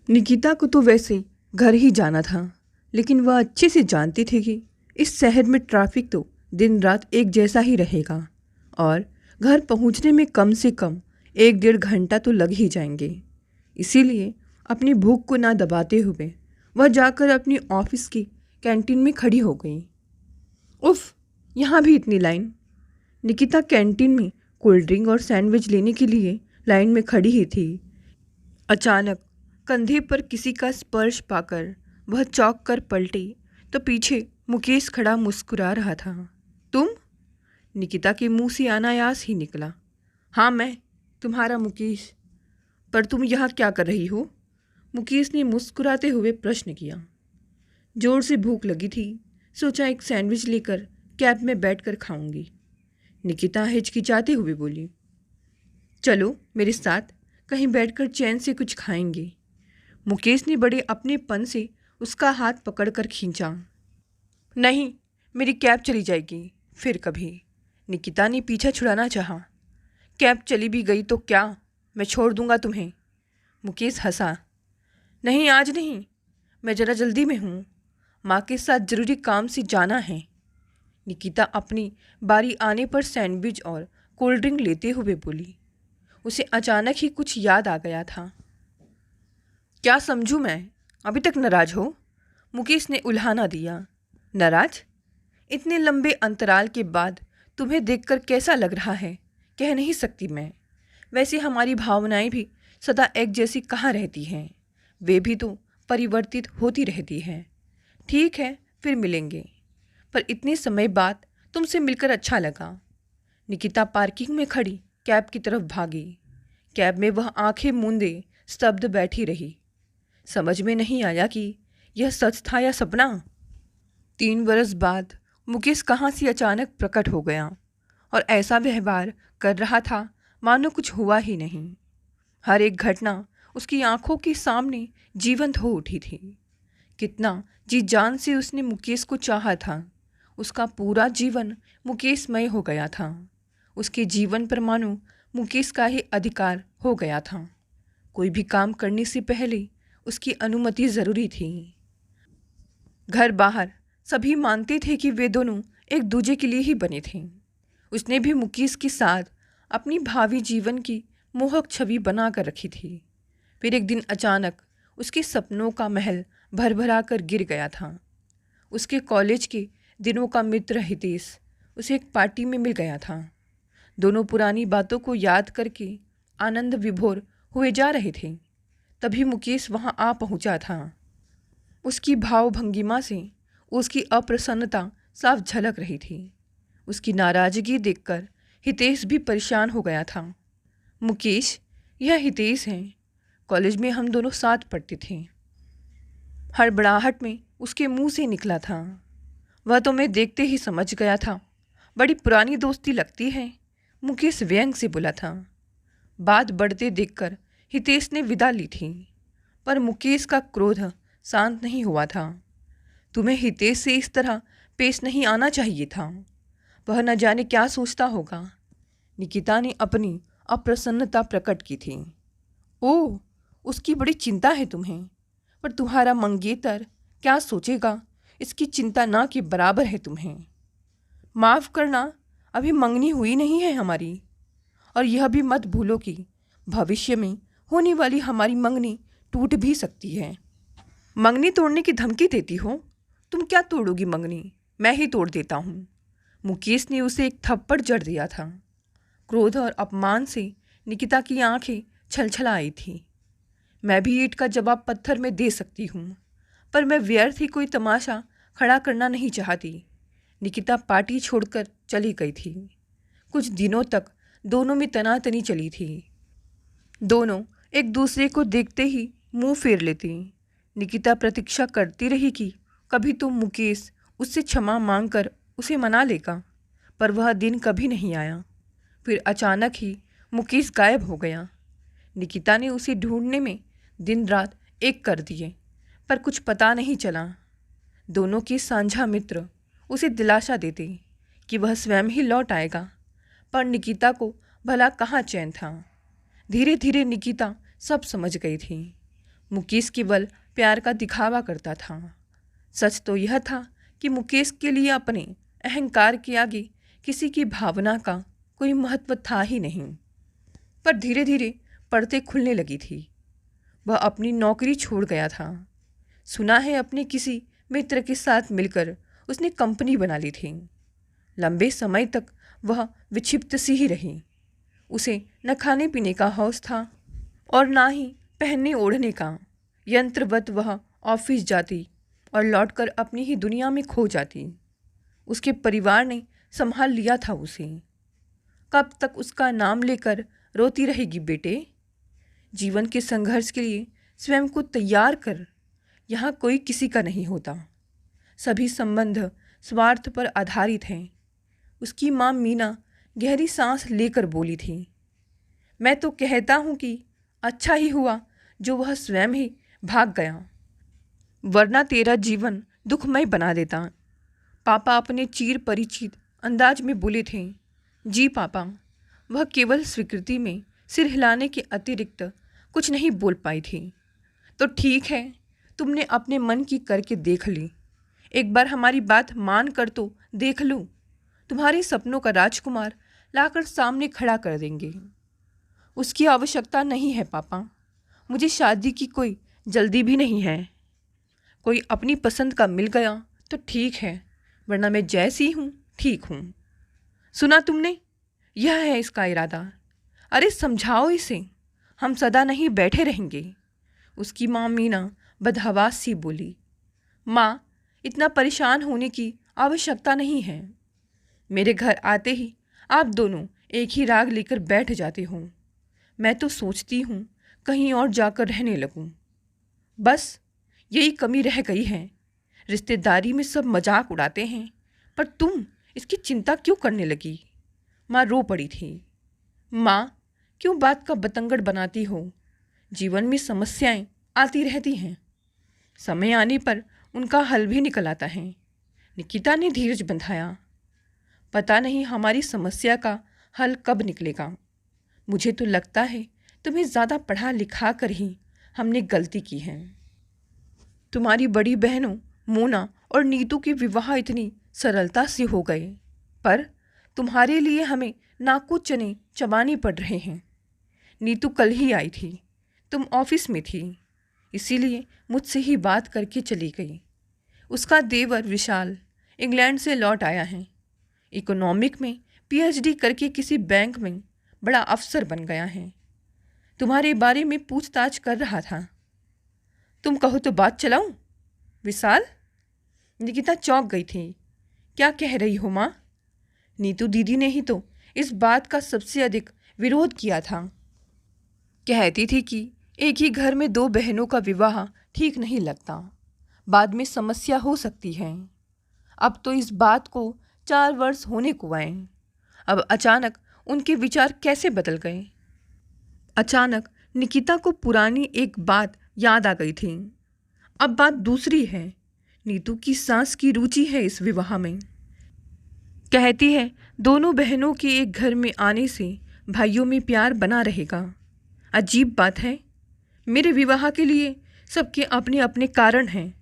निकिता को तो वैसे घर ही जाना था, लेकिन वह अच्छे से जानती थी कि इस शहर में ट्रैफिक तो दिन रात एक जैसा ही रहेगा और घर पहुंचने में कम से कम 1 डेढ़ घंटा तो लग ही जाएंगे। इसीलिए अपनी भूख को ना दबाते हुए वह जाकर अपनी ऑफिस की कैंटीन में खड़ी हो गई। उफ, यहाँ भी इतनी लाइन। निकिता कैंटीन में कोल्ड ड्रिंक और सैंडविच लेने के लिए लाइन में खड़ी ही थी। अचानक कंधे पर किसी का स्पर्श पाकर वह चौंक कर पलटी तो पीछे मुकेश खड़ा मुस्कुरा रहा था। तुम? निकिता के मुंह से अनायास ही निकला। हाँ मैं, तुम्हारा मुकेश। पर तुम यहाँ क्या कर रही हो? मुकेश ने मुस्कुराते हुए प्रश्न किया। जोर से भूख लगी थी, सोचा एक सैंडविच लेकर कैब में बैठकर खाऊंगी। निकिता हिचकिचाते हुए बोली। चलो मेरे साथ, कहीं बैठकर चैन से कुछ खाएंगे। मुकेश ने बड़े अपनेपन से उसका हाथ पकड़कर खींचा। नहीं, मेरी कैब चली जाएगी, फिर कभी। निकिता ने पीछा छुड़ाना चाहा। कैब चली भी गई तो क्या, मैं छोड़ दूंगा तुम्हें। मुकेश हंसा। नहीं आज नहीं, मैं ज़रा जल्दी में हूँ, माँ के साथ ज़रूरी काम से जाना है। निकिता अपनी बारी आने पर सैंडविच और कोल्ड ड्रिंक लेते हुए बोली। उसे अचानक ही कुछ याद आ गया था। क्या समझूं मैं, अभी तक नाराज हो? मुकेश ने उल्हाना दिया। नाराज? इतने लंबे अंतराल के बाद तुम्हें देखकर कैसा लग रहा है, कह नहीं सकती मैं। वैसे हमारी भावनाएं भी सदा एक जैसी कहाँ रहती हैं, वे भी तो परिवर्तित होती रहती हैं। ठीक है, फिर मिलेंगे, पर इतने समय बाद तुमसे मिलकर अच्छा लगा। निकिता पार्किंग में खड़ी कैब की तरफ भागी। कैब में वह आंखें मूंदे स्तब्ध बैठी रही। समझ में नहीं आया कि यह सच था या सपना। 3 बरस बाद मुकेश कहाँ से अचानक प्रकट हो गया और ऐसा व्यवहार कर रहा था मानो कुछ हुआ ही नहीं। हर एक घटना उसकी आंखों के सामने जीवंत हो उठी थी। कितना जी जान से उसने मुकेश को चाहा था। उसका पूरा जीवन मुकेशमय हो गया था। उसके जीवन पर मानो मुकेश का ही अधिकार हो गया था। कोई भी काम करने से पहले उसकी अनुमति ज़रूरी थी। घर बाहर सभी मानते थे कि वे दोनों एक दूजे के लिए ही बने थे। उसने भी मुकेश के साथ अपनी भावी जीवन की मोहक छवि बना कर रखी थी। फिर एक दिन अचानक उसके सपनों का महल भरभरा कर गिर गया था। उसके कॉलेज के दिनों का मित्र हितेश उसे एक पार्टी में मिल गया था। दोनों पुरानी बातों को याद करके आनंद विभोर हुए जा रहे थे। तभी मुकेश वहां आ पहुंचा था। उसकी भावभंगिमा से उसकी अप्रसन्नता साफ झलक रही थी। उसकी नाराजगी देखकर हितेश भी परेशान हो गया था। मुकेश, यह हितेश हैं, कॉलेज में हम दोनों साथ पढ़ते थे। हड़बड़ाहट में उसके मुंह से निकला था। वह तो मैं देखते ही समझ गया था, बड़ी पुरानी दोस्ती लगती है, मुकेश व्यंग से बोला था। बात बढ़ते देखकर हितेश ने विदा ली थी, पर मुकेश का क्रोध शांत नहीं हुआ था। तुम्हें हितेश से इस तरह पेश नहीं आना चाहिए था, वह न जाने क्या सोचता होगा। निकिता ने अपनी अप्रसन्नता प्रकट की थी। ओह, उसकी बड़ी चिंता है तुम्हें, पर तुम्हारा मंगेतर क्या सोचेगा, इसकी चिंता ना के बराबर है तुम्हें। माफ़ करना, अभी मंगनी हुई नहीं है हमारी, और यह भी मत भूलो कि भविष्य में होने वाली हमारी मंगनी टूट भी सकती है। मंगनी तोड़ने की धमकी देती हो? तुम क्या तोड़ोगी मंगनी, मैं ही तोड़ देता हूँ। मुकेश ने उसे एक थप्पड़ जड़ दिया था। क्रोध और अपमान से निकिता की आंखें छलछला आई थी। मैं भी ईंट का जवाब पत्थर में दे सकती हूँ, पर मैं व्यर्थ ही कोई तमाशा खड़ा करना नहीं चाहती। निकिता पार्टी छोड़कर चली गई थी। कुछ दिनों तक दोनों में तनातनी चली थी। दोनों एक दूसरे को देखते ही मुंह फेर लेती। निकिता प्रतीक्षा करती रही कि कभी तो मुकेश उससे क्षमा मांगकर उसे मना लेगा, पर वह दिन कभी नहीं आया। फिर अचानक ही मुकेश गायब हो गया। निकिता ने उसे ढूंढने में दिन रात एक कर दिए, पर कुछ पता नहीं चला। दोनों के साझा मित्र उसे दिलासा देते कि वह स्वयं ही लौट आएगा, पर निकिता को भला कहाँ चैन था। धीरे धीरे निकिता सब समझ गई थी। मुकेश केवल प्यार का दिखावा करता था। सच तो यह था कि मुकेश के लिए अपने अहंकार के आगे किसी की भावना का कोई महत्व था ही नहीं। पर धीरे धीरे पर्दे खुलने लगी थी। वह अपनी नौकरी छोड़ गया था। सुना है अपने किसी मित्र के साथ मिलकर उसने कंपनी बना ली थी। लंबे समय तक वह विक्षिप्त सी ही रही। उसे न खाने पीने का हौस था और ना ही पहनने ओढ़ने का। यंत्रवत वह ऑफिस जाती और लौटकर अपनी ही दुनिया में खो जाती। उसके परिवार ने संभाल लिया था उसे। कब तक उसका नाम लेकर रोती रहेगी बेटे? जीवन के संघर्ष के लिए स्वयं को तैयार कर। यहाँ कोई किसी का नहीं होता। सभी संबंध स्वार्थ पर आधारित हैं। उसकी माँ मीना गहरी सांस लेकर बोली थी। मैं तो कहता हूँ कि अच्छा ही हुआ जो वह स्वयं ही भाग गया, वरना तेरा जीवन दुखमय बना देता। पापा अपने चिर परिचित अंदाज में बोले थे। जी पापा। वह केवल स्वीकृति में सिर हिलाने के अतिरिक्त कुछ नहीं बोल पाई थी। तो ठीक है, तुमने अपने मन की करके देख ली। एक बार हमारी बात मान कर तो देख लूँ। तुम्हारे सपनों का राजकुमार लाकर सामने खड़ा कर देंगे। उसकी आवश्यकता नहीं है पापा। मुझे शादी की कोई जल्दी भी नहीं है। कोई अपनी पसंद का मिल गया तो ठीक है, वरना मैं जैसी हूँ ठीक हूँ। सुना तुमने? यह है इसका इरादा। अरे समझाओ इसे, हम सदा नहीं बैठे रहेंगे। उसकी माँ मीना बदहवास सी बोली। माँ, इतना परेशान होने की आवश्यकता नहीं है। मेरे घर आते ही आप दोनों एक ही राग लेकर बैठ जाते हो। मैं तो सोचती हूँ कहीं और जाकर रहने लगूँ। बस यही कमी रह गई है। रिश्तेदारी में सब मजाक उड़ाते हैं, पर तुम इसकी चिंता क्यों करने लगी? माँ रो पड़ी थी। माँ, क्यों बात का बतंगड़ बनाती हो? जीवन में समस्याएं आती रहती हैं। समय आने पर उनका हल भी निकल आता है। निकिता ने धीरज बंधाया। पता नहीं हमारी समस्या का हल कब निकलेगा। मुझे तो लगता है तुम्हें ज़्यादा पढ़ा लिखा कर ही हमने गलती की है। तुम्हारी बड़ी बहनों मोना और नीतू के विवाह इतनी सरलता से हो गए, पर तुम्हारे लिए हमें नाकू चने चबाने पड़ रहे हैं। नीतू कल ही आई थी, तुम ऑफिस में थी, इसीलिए मुझसे ही बात करके चली गई। उसका देवर विशाल इंग्लैंड से लौट आया है। इकोनॉमिक में पीएचडी करके किसी बैंक में बड़ा अफसर बन गया है। तुम्हारे बारे में पूछताछ कर रहा था। तुम कहो तो बात चलाऊं? विशाल? निकिता चौंक गई थी। क्या कह रही हो माँ? नीतू दीदी ने ही तो इस बात का सबसे अधिक विरोध किया था। कहती थी कि एक ही घर में दो बहनों का विवाह ठीक नहीं लगता, बाद में समस्या हो सकती है। अब तो इस बात को 4 वर्ष होने को आए। अब अचानक उनके विचार कैसे बदल गए? अचानक निकिता को पुरानी एक बात याद आ गई थी। अब बात दूसरी है। नीतू की सास की रुचि है इस विवाह में। कहती है दोनों बहनों के एक घर में आने से भाइयों में प्यार बना रहेगा। अजीब बात है। मेरे विवाह के लिए सबके अपने अपने कारण हैं।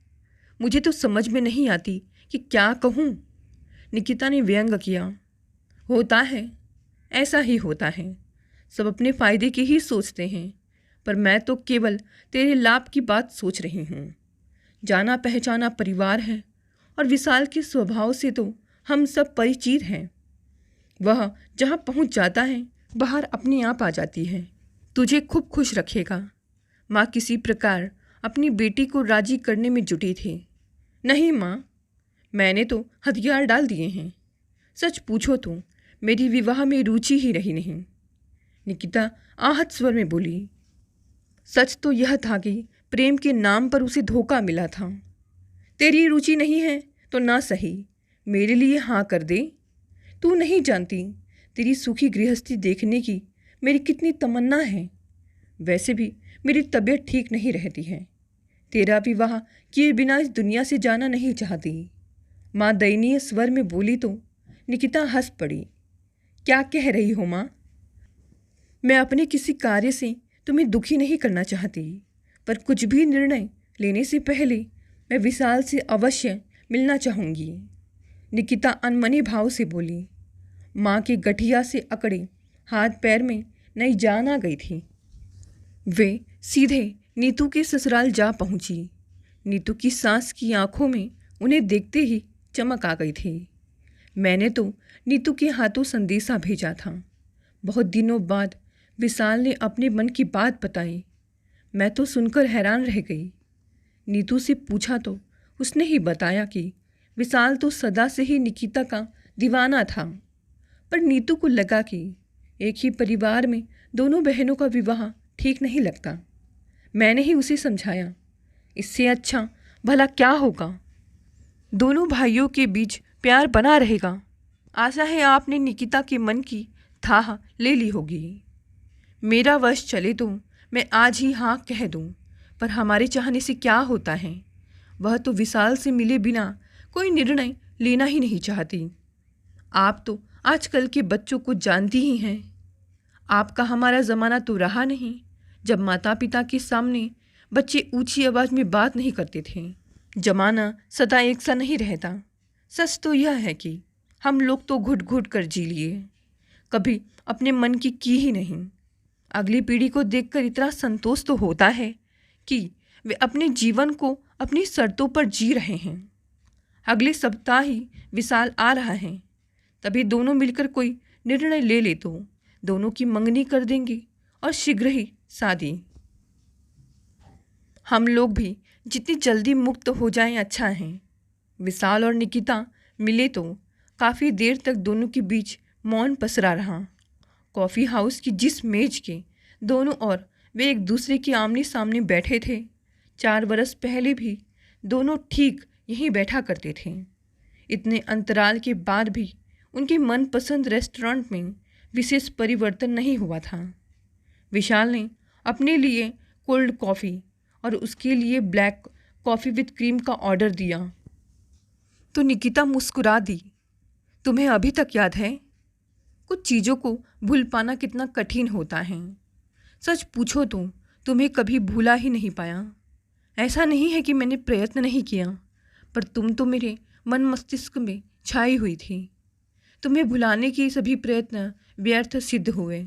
मुझे तो समझ में नहीं आती कि क्या कहूँ। निकिता ने व्यंग किया। होता है, ऐसा ही होता है। सब अपने फ़ायदे की ही सोचते हैं, पर मैं तो केवल तेरे लाभ की बात सोच रही हूँ। जाना पहचाना परिवार है और विशाल के स्वभाव से तो हम सब परिचित हैं। वह जहाँ पहुँच जाता है बाहर अपने आप आ जाती है। तुझे खूब खुश रखेगा। माँ किसी प्रकार अपनी बेटी को राजी करने में जुटी थी। नहीं माँ, मैंने तो हथियार डाल दिए हैं। सच पूछो तो मेरी विवाह में रुचि ही रही नहीं। निकिता आहत स्वर में बोली। सच तो यह था कि प्रेम के नाम पर उसे धोखा मिला था। तेरी रुचि नहीं है तो ना सही, मेरे लिए हाँ कर दे। तू नहीं जानती तेरी सुखी गृहस्थी देखने की मेरी कितनी तमन्ना है। वैसे भी मेरी तबीयत ठीक नहीं रहती है। तेरा विवाह किए बिना इस दुनिया से जाना नहीं चाहती। माँ दयनीय स्वर में बोली तो निकिता हंस पड़ी। क्या कह रही हो माँ? मैं अपने किसी कार्य से तुम्हें दुखी नहीं करना चाहती। पर कुछ भी निर्णय लेने से पहले मैं विशाल से अवश्य मिलना चाहूँगी, निकिता अनमने भाव से बोली। माँ के गठिया से अकड़े हाथ पैर में नई जान आ गई थी। वे सीधे नीतू के ससुराल जा पहुँची। नीतू की सास की आंखों में उन्हें देखते ही चमक आ गई थी। मैंने तो नीतू के हाथों संदेशा भेजा था। बहुत दिनों बाद विशाल ने अपने मन की बात बताई। मैं तो सुनकर हैरान रह गई। नीतू से पूछा तो उसने ही बताया कि विशाल तो सदा से ही निकिता का दीवाना था, पर नीतू को लगा कि एक ही परिवार में दोनों बहनों का विवाह ठीक नहीं लगता। मैंने ही उसे समझाया, इससे अच्छा भला क्या होगा, दोनों भाइयों के बीच प्यार बना रहेगा। आशा है आपने निकिता के मन की थाह ले ली होगी। मेरा वश चले तो मैं आज ही हाँ कह दूं, पर हमारे चाहने से क्या होता है। वह तो विशाल से मिले बिना कोई निर्णय लेना ही नहीं चाहती। आप तो आजकल के बच्चों को जानती ही हैं। आपका हमारा ज़माना तो रहा नहीं जब माता पिता के सामने बच्चे ऊंची आवाज़ में बात नहीं करते थे। जमाना सदा एक सा नहीं रहता। सच तो यह है कि हम लोग तो घुट घुट कर जी लिए, कभी अपने मन की ही नहीं। अगली पीढ़ी को देखकर इतना संतोष तो होता है कि वे अपने जीवन को अपनी शर्तों पर जी रहे हैं। अगले सप्ताह ही विशाल आ रहा है, तभी दोनों मिलकर कोई निर्णय ले ले तो दोनों की मंगनी कर देंगे और शीघ्र ही शादी। हम लोग भी जितनी जल्दी मुक्त हो जाएं अच्छा है। विशाल और निकिता मिले तो काफ़ी देर तक दोनों के बीच मौन पसरा रहा। कॉफ़ी हाउस की जिस मेज के दोनों ओर वे एक दूसरे के आमने सामने बैठे थे, 4 बरस पहले भी दोनों ठीक यहीं बैठा करते थे। इतने अंतराल के बाद भी उनके मनपसंद रेस्टोरेंट में विशेष परिवर्तन नहीं हुआ था। विशाल ने अपने लिए कोल्ड कॉफ़ी और उसके लिए ब्लैक कॉफ़ी विद क्रीम का ऑर्डर दिया तो निकिता मुस्कुरा दी। तुम्हें अभी तक याद है? कुछ चीज़ों को भूल पाना कितना कठिन होता है। सच पूछो तो तुम्हें कभी भूला ही नहीं पाया। ऐसा नहीं है कि मैंने प्रयत्न नहीं किया, पर तुम तो मेरे मन मस्तिष्क में छाई हुई थी। तुम्हें भुलाने के सभी प्रयत्न व्यर्थ सिद्ध हुए।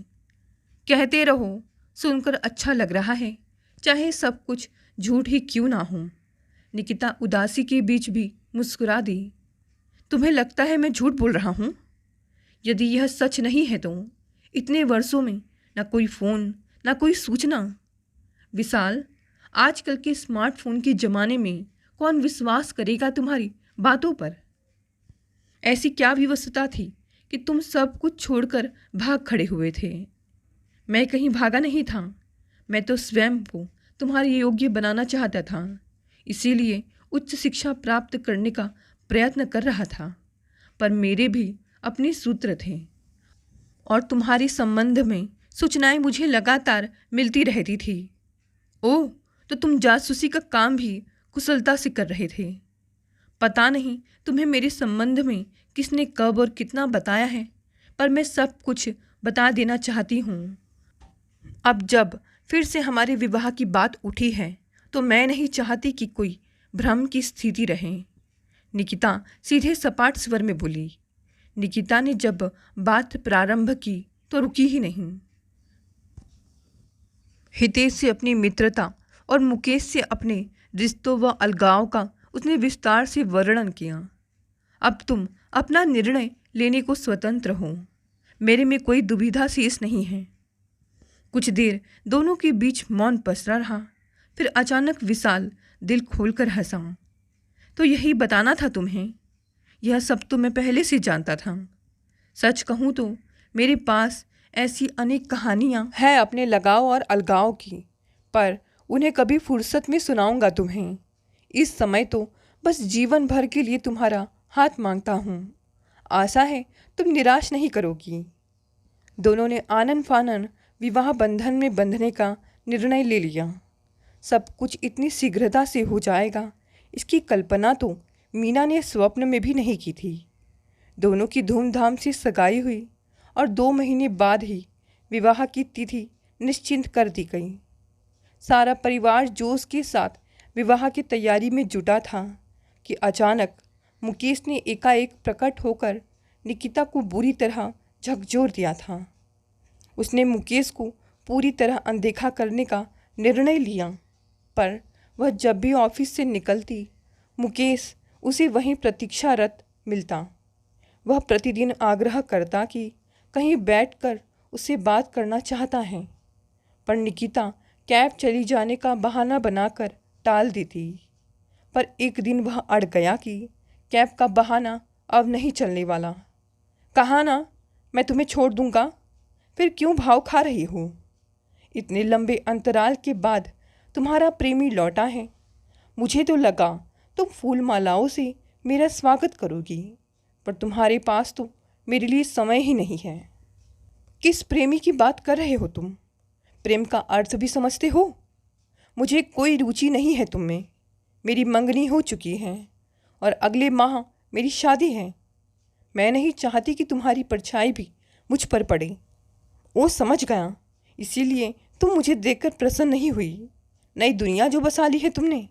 कहते रहो, सुनकर अच्छा लग रहा है, चाहे सब कुछ झूठ ही क्यों ना हो। निकिता उदासी के बीच भी मुस्कुरा दी। तुम्हें लगता है मैं झूठ बोल रहा हूँ? यदि यह सच नहीं है तो इतने वर्षों में ना कोई फ़ोन, ना कोई सूचना। विशाल, आजकल के स्मार्टफोन के ज़माने में कौन विश्वास करेगा तुम्हारी बातों पर? ऐसी क्या विवशता थी कि तुम सब कुछ छोड़कर भाग खड़े हुए थे? मैं कहीं भागा नहीं था। मैं तो स्वयं को तुम्हारे योग्य बनाना चाहता था, इसीलिए उच्च शिक्षा प्राप्त करने का प्रयत्न कर रहा था। पर मेरे भी अपने सूत्र थे और तुम्हारे संबंध में सूचनाएं मुझे लगातार मिलती रहती थी। ओह, तो तुम जासूसी का काम भी कुशलता से कर रहे थे। पता नहीं तुम्हें मेरे संबंध में किसने कब और कितना बताया है, पर मैं सब कुछ बता देना चाहती हूँ। अब जब फिर से हमारे विवाह की बात उठी है तो मैं नहीं चाहती कि कोई भ्रम की स्थिति रहे। निकिता सीधे सपाट स्वर में बोली। निकिता ने जब बात प्रारंभ की तो रुकी ही नहीं। हितेश से अपनी मित्रता और मुकेश से अपने रिश्तों व अलगाव का उसने विस्तार से वर्णन किया। अब तुम अपना निर्णय लेने को स्वतंत्र हो, मेरे में कोई दुविधा शेष नहीं है। कुछ देर दोनों के बीच मौन पसरा रहा, फिर अचानक विशाल दिल खोलकर हंसा। तो यही बताना था तुम्हें? यह सब तो मैं पहले से जानता था। सच कहूँ तो मेरे पास ऐसी अनेक कहानियाँ हैं अपने लगाव और अलगाव की, पर उन्हें कभी फुर्सत में सुनाऊंगा तुम्हें। इस समय तो बस जीवन भर के लिए तुम्हारा हाथ मांगता हूँ। आशा है तुम निराश नहीं करोगी। दोनों ने आनन फानन विवाह बंधन में बंधने का निर्णय ले लिया। सब कुछ इतनी शीघ्रता से हो जाएगा, इसकी कल्पना तो मीना ने स्वप्न में भी नहीं की थी। दोनों की धूमधाम से सगाई हुई और 2 महीने बाद ही विवाह की तिथि निश्चित कर दी गई। सारा परिवार जोश के साथ विवाह की तैयारी में जुटा था कि अचानक मुकेश ने एकाएक प्रकट होकर निकिता को बुरी तरह झकझोर दिया था। उसने मुकेश को पूरी तरह अनदेखा करने का निर्णय लिया, पर वह जब भी ऑफिस से निकलती मुकेश उसे वहीं प्रतीक्षारत मिलता। वह प्रतिदिन आग्रह करता कि कहीं बैठकर उससे बात करना चाहता है, पर निकिता कैब चली जाने का बहाना बनाकर टाल देती। पर एक दिन वह अड़ गया कि कैब का बहाना अब नहीं चलने वाला। कहा ना, मैं तुम्हें छोड़ दूंगा, फिर क्यों भाव खा रही हो? इतने लंबे अंतराल के बाद तुम्हारा प्रेमी लौटा है। मुझे तो लगा तुम फूल मालाओं से मेरा स्वागत करोगी, पर तुम्हारे पास तो मेरे लिए समय ही नहीं है। किस प्रेमी की बात कर रहे हो तुम? प्रेम का अर्थ भी समझते हो? मुझे कोई रुचि नहीं है तुम में। मेरी मंगनी हो चुकी है और अगले माह मेरी शादी है। मैं नहीं चाहती कि तुम्हारी परछाई भी मुझ पर पड़े। वो समझ गया, इसीलिए तुम मुझे देखकर प्रसन्न नहीं हुई। नई दुनिया जो बसा ली है तुमने।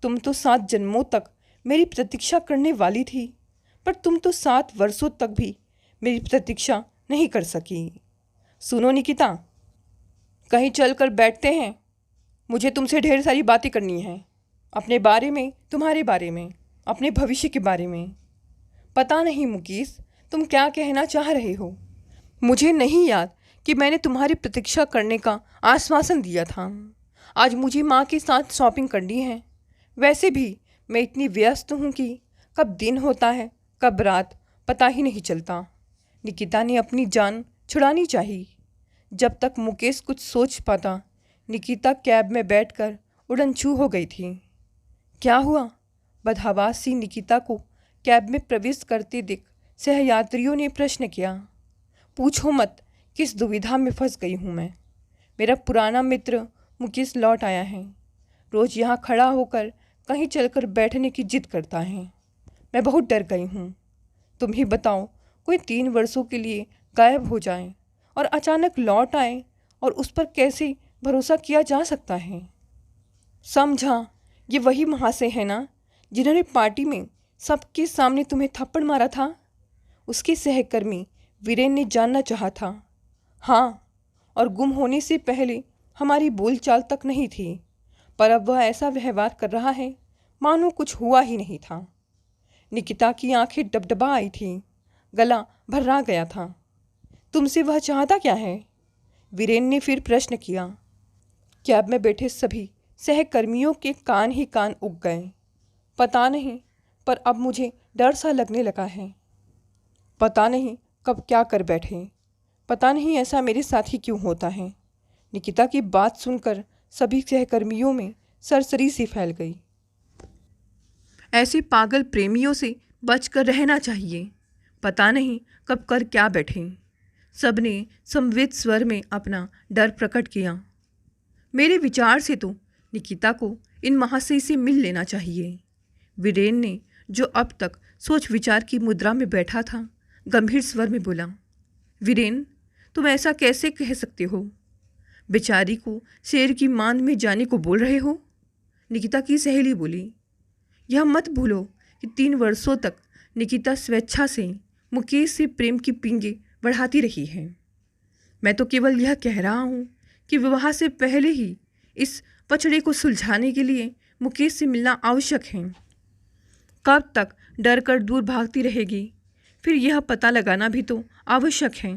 तुम तो 7 जन्मों तक मेरी प्रतीक्षा करने वाली थी, पर तुम तो 7 वर्षों तक भी मेरी प्रतीक्षा नहीं कर सकी। सुनो निकिता, कहीं चल कर बैठते हैं। मुझे तुमसे ढेर सारी बातें करनी हैं, अपने बारे में, तुम्हारे बारे में, अपने भविष्य के बारे में। पता नहीं मुकेश, तुम क्या कहना चाह रहे हो। मुझे नहीं याद कि मैंने तुम्हारी प्रतीक्षा करने का आश्वासन दिया था। आज मुझे माँ के साथ शॉपिंग करनी है। वैसे भी मैं इतनी व्यस्त हूँ कि कब दिन होता है कब रात पता ही नहीं चलता। निकिता ने अपनी जान छुड़ानी चाहिए। जब तक मुकेश कुछ सोच पाता, निकिता कैब में बैठकर उड़न छू हो गई थी। क्या हुआ? बदहवास सी निकिता को कैब में प्रवेश करते देख सहयात्रियों ने प्रश्न किया। पूछो मत, किस दुविधा में फंस गई हूँ मैं। मेरा पुराना मित्र मुकेश लौट आया है। रोज़ यहाँ खड़ा होकर कहीं चलकर बैठने की जिद करता है। मैं बहुत डर गई हूँ। तुम ही बताओ, कोई 3 वर्षों के लिए गायब हो जाए और अचानक लौट आए, और उस पर कैसे भरोसा किया जा सकता है? समझा, ये वही महाशय है ना जिन्होंने पार्टी में सबके सामने तुम्हें थप्पड़ मारा था? उसके सहकर्मी वीरेन ने जानना चाहा था। हाँ, और गुम होने से पहले हमारी बोलचाल तक नहीं थी, पर अब वह ऐसा व्यवहार कर रहा है मानो कुछ हुआ ही नहीं था। निकिता की आंखें डबडबा आई थीं, गला भर्रा गया था। तुमसे वह चाहता क्या है? वीरेन ने फिर प्रश्न किया। कैब में बैठे सभी सहकर्मियों के कान ही कान उग गए। पता नहीं, पर अब मुझे डर सा लगने लगा है। पता नहीं कब क्या कर बैठे। पता नहीं ऐसा मेरे साथ ही क्यों होता है। निकिता की बात सुनकर सभी सहकर्मियों में सरसरी सी फैल गई। ऐसे पागल प्रेमियों से बचकर रहना चाहिए। पता नहीं कब कर क्या बैठे। सबने संवेद स्वर में अपना डर प्रकट किया। मेरे विचार से तो निकिता को इन महाशय से मिल लेना चाहिए। वीरेन ने, जो अब तक सोच विचार की मुद्रा में बैठा था, गंभीर स्वर में बोला। वीरेन, तुम ऐसा कैसे कह सकते हो? बेचारी को शेर की मांद में जाने को बोल रहे हो? निकिता की सहेली बोली। यह मत भूलो कि 3 वर्षों तक निकिता स्वेच्छा से मुकेश से प्रेम की पींगे बढ़ाती रही है। मैं तो केवल यह कह रहा हूँ कि विवाह से पहले ही इस पचड़े को सुलझाने के लिए मुकेश से मिलना आवश्यक है। कब तक डर कर दूर भागती रहेगी? फिर यह पता लगाना भी तो आवश्यक है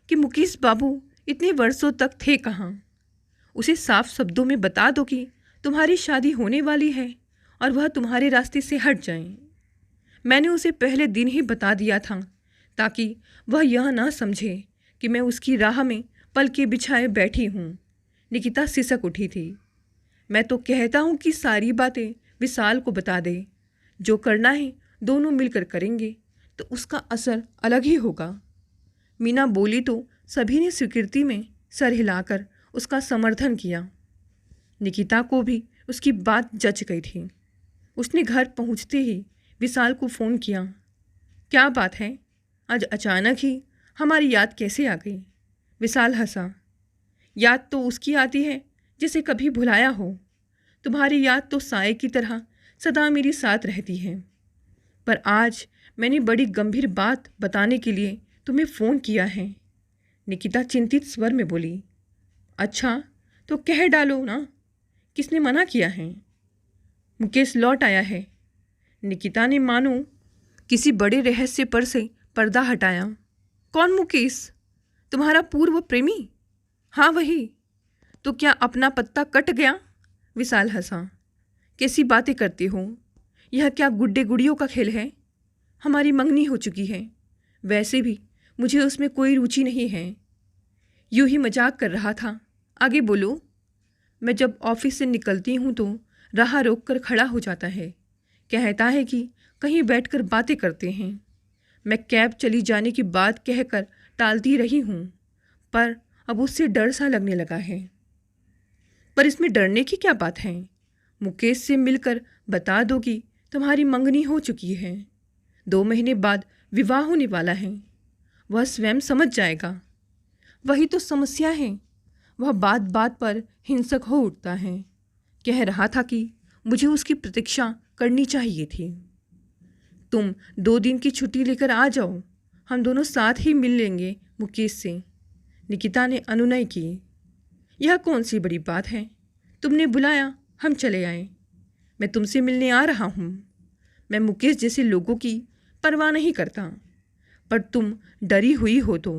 कि मुकेश बाबू इतने वर्षों तक थे कहाँ। उसे साफ शब्दों में बता दो कि तुम्हारी शादी होने वाली है और वह तुम्हारे रास्ते से हट जाए। मैंने उसे पहले दिन ही बता दिया था, ताकि वह यह ना समझे कि मैं उसकी राह में पलके बिछाए बैठी हूँ। निकिता सिसक उठी थी। मैं तो कहता हूँ कि सारी बातें विशाल को बता दे। जो करना है दोनों मिलकर करेंगे तो उसका असर अलग ही होगा। मीना बोली तो सभी ने स्वीकृति में सर हिलाकर उसका समर्थन किया। निकिता को भी उसकी बात जच गई थी। उसने घर पहुंचते ही विशाल को फ़ोन किया। क्या बात है, आज अचानक ही हमारी याद कैसे आ गई? विशाल हंसा। याद तो उसकी आती है जिसे कभी भुलाया हो। तुम्हारी याद तो साए की तरह सदा मेरे साथ रहती है। पर आज मैंने बड़ी गंभीर बात बताने के लिए तुम्हें फ़ोन किया है। निकिता चिंतित स्वर में बोली। अच्छा तो कह डालो ना, किसने मना किया है? मुकेश लौट आया है। निकिता ने मानो किसी बड़े रहस्य पर से पर्दा हटाया। कौन मुकेश? तुम्हारा पूर्व प्रेमी? हाँ वही। तो क्या अपना पत्ता कट गया? विशाल हंसा। कैसी बातें करते हो? यह क्या गुड्डे गुड़ियों का खेल है? हमारी मंगनी हो चुकी है। वैसे भी मुझे उसमें कोई रुचि नहीं है। यूं ही मजाक कर रहा था। आगे बोलो। मैं जब ऑफिस से निकलती हूँ तो राह रोक कर खड़ा हो जाता है। कहता है कि कहीं बैठकर बातें करते हैं। मैं कैब चली जाने की बात कहकर टालती रही हूँ, पर अब उससे डर सा लगने लगा है। पर इसमें डरने की क्या बात है? मुकेश से मिलकर बता दो कि तुम्हारी मंगनी हो चुकी है। 2 महीने बाद विवाह होने वाला है। वह स्वयं समझ जाएगा। वही तो समस्या है। वह बात बात पर हिंसक हो उठता है। कह रहा था कि मुझे उसकी प्रतीक्षा करनी चाहिए थी। तुम 2 दिन की छुट्टी लेकर आ जाओ, हम दोनों साथ ही मिल लेंगे मुकेश से। निकिता ने अनुनय की। यह कौन सी बड़ी बात है? तुमने बुलाया, हम चले आए। मैं तुमसे मिलने आ रहा हूँ। मैं मुकेश जैसे लोगों की परवाह नहीं करता, पर तुम डरी हुई हो तो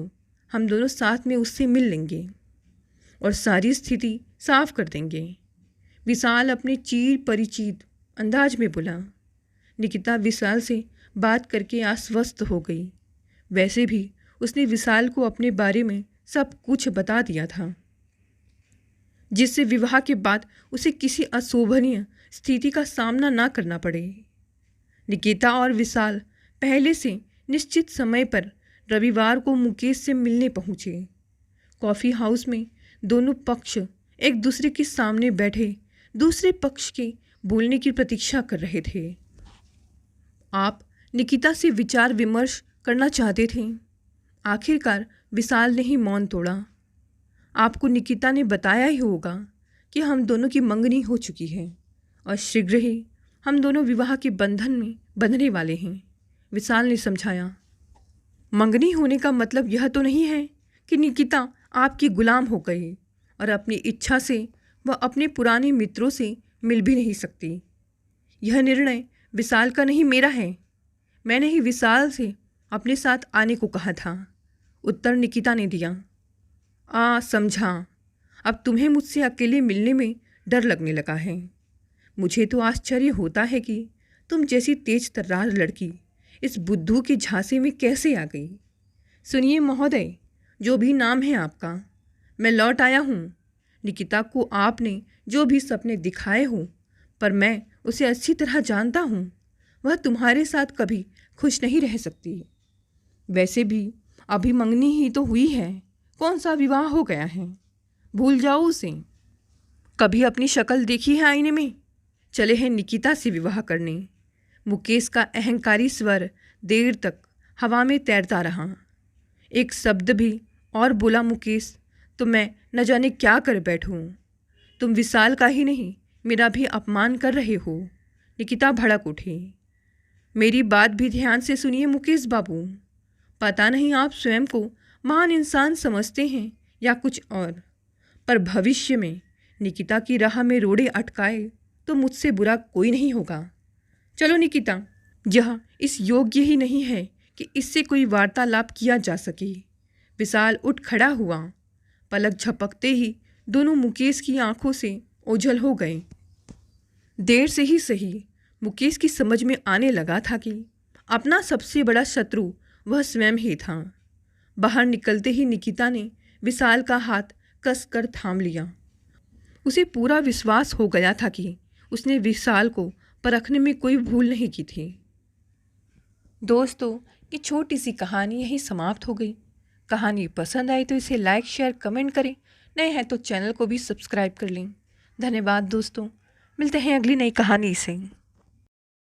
हम दोनों साथ में उससे मिल लेंगे और सारी स्थिति साफ कर देंगे। विशाल अपने चीर परिचित अंदाज में बोला। निकिता विशाल से बात करके आश्वस्त हो गई। वैसे भी उसने विशाल को अपने बारे में सब कुछ बता दिया था, जिससे विवाह के बाद उसे किसी अशोभनीय स्थिति का सामना ना करना पड़े। निकिता और विशाल पहले से निश्चित समय पर रविवार को मुकेश से मिलने पहुँचे। कॉफ़ी हाउस में दोनों पक्ष एक दूसरे के सामने बैठे दूसरे पक्ष के बोलने की प्रतीक्षा कर रहे थे। आप निकिता से विचार विमर्श करना चाहते थे। आखिरकार विशाल ने ही मौन तोड़ा। आपको निकिता ने बताया ही होगा कि हम दोनों की मंगनी हो चुकी है और शीघ्र ही हम दोनों विवाह के बंधन में बंधने वाले हैं, विशाल ने समझाया। मंगनी होने का मतलब यह तो नहीं है कि निकिता आपकी गुलाम हो गई और अपनी इच्छा से वह अपने पुराने मित्रों से मिल भी नहीं सकती। यह निर्णय विशाल का नहीं, मेरा है। मैंने ही विशाल से अपने साथ आने को कहा था, उत्तर निकिता ने दिया। समझा। अब तुम्हें मुझसे अकेले मिलने में डर लगने लगा है। मुझे तो आश्चर्य होता है कि तुम जैसी तेज तर्रार लड़की इस बुद्धू के झांसे में कैसे आ गई। सुनिए महोदय, जो भी नाम है आपका, मैं लौट आया हूँ। निकिता को आपने जो भी सपने दिखाए हो, पर मैं उसे अच्छी तरह जानता हूँ। वह तुम्हारे साथ कभी खुश नहीं रह सकती। वैसे भी अभी मंगनी ही तो हुई है, कौन सा विवाह हो गया है? भूल जाओ उसे। कभी अपनी शक्ल देखी है आईने में? चले हैं निकिता से विवाह करने। मुकेश का अहंकारी स्वर देर तक हवा में तैरता रहा। एक शब्द भी और बोला मुकेश तो मैं न जाने क्या कर बैठूं। तुम विशाल का ही नहीं, मेरा भी अपमान कर रहे हो। निकिता भड़क उठी। मेरी बात भी ध्यान से सुनिए मुकेश बाबू। पता नहीं आप स्वयं को महान इंसान समझते हैं या कुछ और, पर भविष्य में निकिता की राह में रोड़े अटकाए तो मुझसे बुरा कोई नहीं होगा। चलो निकिता, यह इस योग्य ही नहीं है कि इससे कोई वार्तालाप किया जा सके। विशाल उठ खड़ा हुआ। पलक झपकते ही दोनों मुकेश की आंखों से ओझल हो गए। देर से ही सही मुकेश की समझ में आने लगा था कि अपना सबसे बड़ा शत्रु वह स्वयं ही था। बाहर निकलते ही निकिता ने विशाल का हाथ कसकर थाम लिया। उसे पूरा विश्वास हो गया था कि उसने विशाल को परखने में कोई भूल नहीं की थी। दोस्तों, ये छोटी सी कहानी यहीं समाप्त हो गई। कहानी पसंद आई तो इसे लाइक, शेयर, कमेंट करें। नए हैं तो चैनल को भी सब्सक्राइब कर लें। धन्यवाद दोस्तों, मिलते हैं अगली नई कहानी से।